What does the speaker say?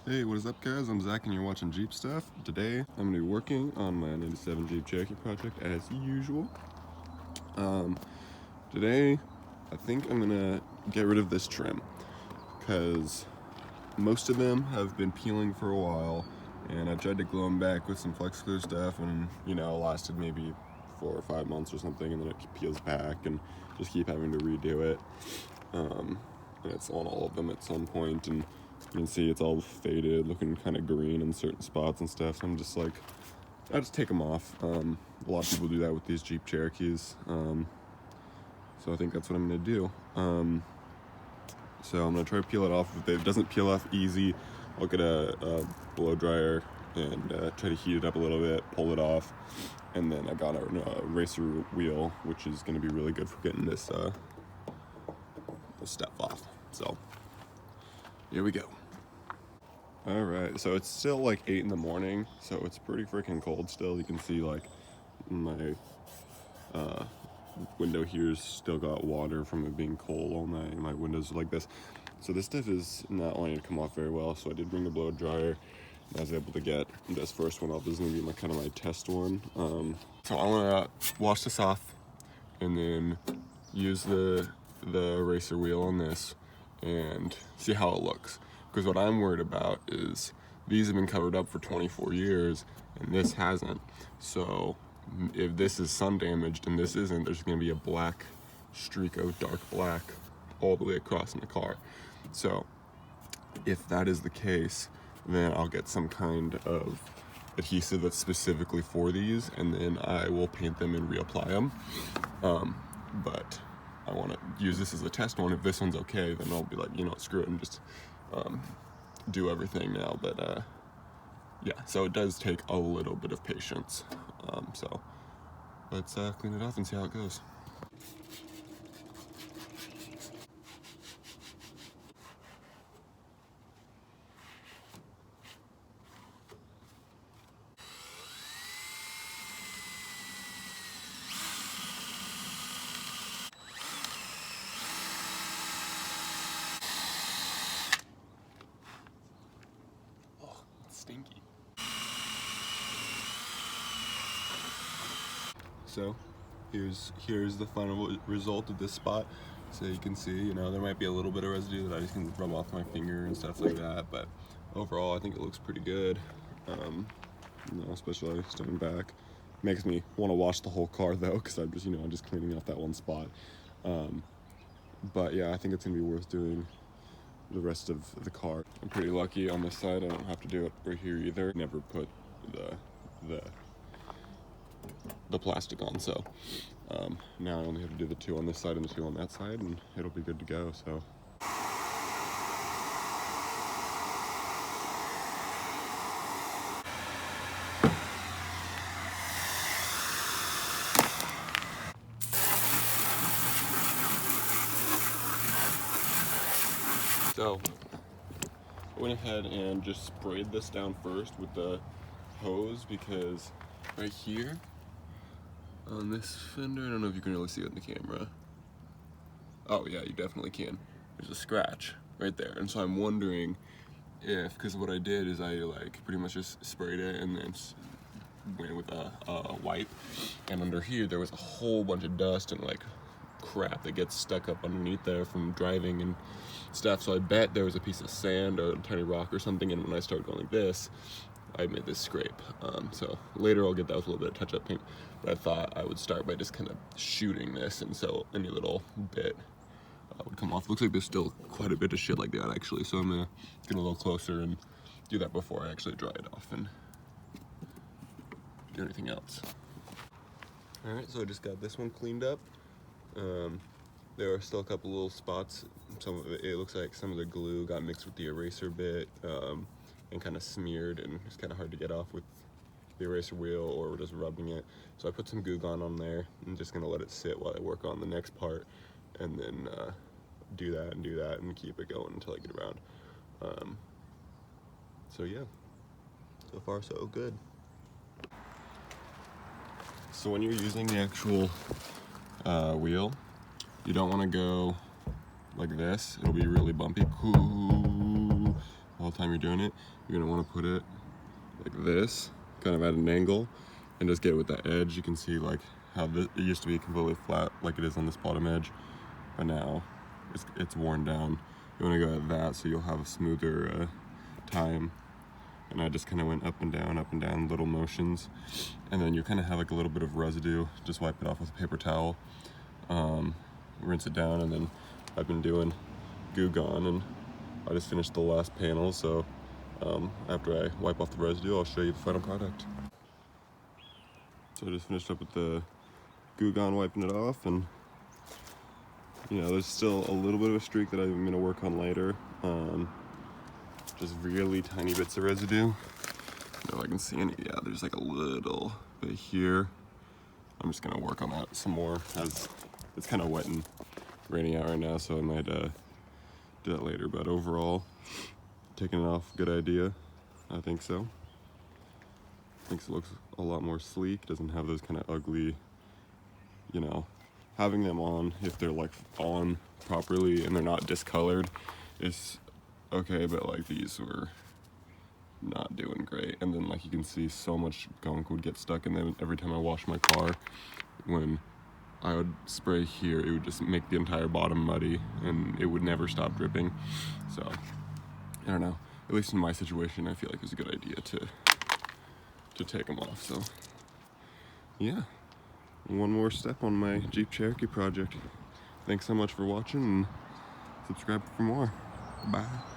Hey, what is up guys? I'm Zach and you're watching Jeep Stuff. Today I'm going to be working on my 97 Jeep Cherokee project as usual. Today I think I'm going to get rid of this trim because most of them have been peeling for a while, and I tried to glue them back with some flex glue stuff, and it lasted maybe 4 or 5 months or something, and then it peels back and just keep having to redo it. And it's on all of them at some point, and you can see it's all faded, looking kind of green in certain spots and stuff. So I'm just like, I just take them off. A lot of people do that with these Jeep Cherokees. So I think that's what I'm gonna do. So I'm gonna try to peel it off. If it doesn't peel off easy, I'll get a blow dryer and try to heat it up a little bit, pull it off, and then I got a racer wheel, which is gonna be really good for getting this stuff off. So here we go. All right, so it's still like 8 in the morning, so it's pretty freaking cold still. You can see like my window here's still got water from it being cold. All my windows are like this. So this stuff is not wanting to come off very well, so I did bring the blow dryer. I was able to get this first one off. This is gonna be my kind of my test one. So I wanna wash this off and then use the eraser wheel on this and see how it looks. Because what I'm worried about is these have been covered up for 24 years and this hasn't. So if this is sun damaged and this isn't, there's gonna be a black streak of dark black all the way across in the car. So if that is the case, then I'll get some kind of adhesive that's specifically for these, and then I will paint them and reapply them. But I want to use this as a test one. If this one's okay, then I'll be like, screw it and just do everything now. But yeah, so it does take a little bit of patience. So let's clean it off and see how it goes. Oh, it's stinky. So here's the final result of this spot. So you can see, there might be a little bit of residue that I just can rub off my finger and stuff like that, but overall I think it looks pretty good. Especially stepping back. Makes me want to wash the whole car though, because I'm just cleaning off that one spot. But yeah, I think it's gonna be worth doing the rest of the car. I'm pretty lucky on this side, I don't have to do it right here either. Never put the plastic on, so now I only have to do the 2 on this side and the 2 on that side, and it'll be good to go. So I went ahead and just sprayed this down first with the hose, because right here on this fender, I don't know if you can really see it in the camera. Oh yeah, you definitely can. There's a scratch right there, and so I'm wondering if, because what I did is I pretty much just sprayed it and then went with a wipe, and under here there was a whole bunch of dust and crap that gets stuck up underneath there from driving and stuff. So I bet there was a piece of sand or a tiny rock or something, and when I started going like this, I made this scrape. So later I'll get that with a little bit of touch-up paint, but I thought I would start by just kind of shooting this, and so any little bit would come off. Looks like there's still quite a bit of shit like that actually, so I'm gonna get a little closer and do that before I actually dry it off and do anything else. Alright, so I just got this one cleaned up. There are still a couple little spots. Some of it looks like some of the glue got mixed with the eraser bit and kind of smeared, and it's kind of hard to get off with the eraser wheel or just rubbing it. So I put some Goo Gone on there. I'm just gonna let it sit while I work on the next part, and then do that and keep it going until I get around. So yeah, so far so good. So when you're using the actual wheel, you don't want to go like this. It'll be really bumpy. Ooh, whole time you're doing it, you're gonna want to put it like this, kind of at an angle, and just get with the edge. You can see like how it used to be completely flat like it is on this bottom edge, but now it's worn down. You want to go at that so you'll have a smoother time. And I just kind of went up and down, little motions, and then you kind of have like a little bit of residue. Just wipe it off with a paper towel, rinse it down, and then I've been doing Goo Gone, and I just finished the last panel, so after I wipe off the residue, I'll show you the final product. So I just finished up with the Goo Gone, wiping it off, and you know, there's still a little bit of a streak that I'm going to work on later. Just really tiny bits of residue. I don't know if I can see any. Yeah, there's like a little bit here. I'm just gonna work on that some more, as it's kind of wet and rainy out right now, so I might do that later. But overall, taking it off, good idea. I think so. Thinks it looks a lot more sleek. Doesn't have those kind of ugly, you know, having them on, if they're like on properly and they're not discolored, is okay, but like these were not doing great. And then like you can see, so much gunk would get stuck, and then every time I wash my car, when I would spray here, it would just make the entire bottom muddy and it would never stop dripping. So I don't know, at least in my situation, I feel like it was a good idea to take them off. So yeah, one more step on my Jeep Cherokee project. Thanks so much for watching, and subscribe for more. Bye.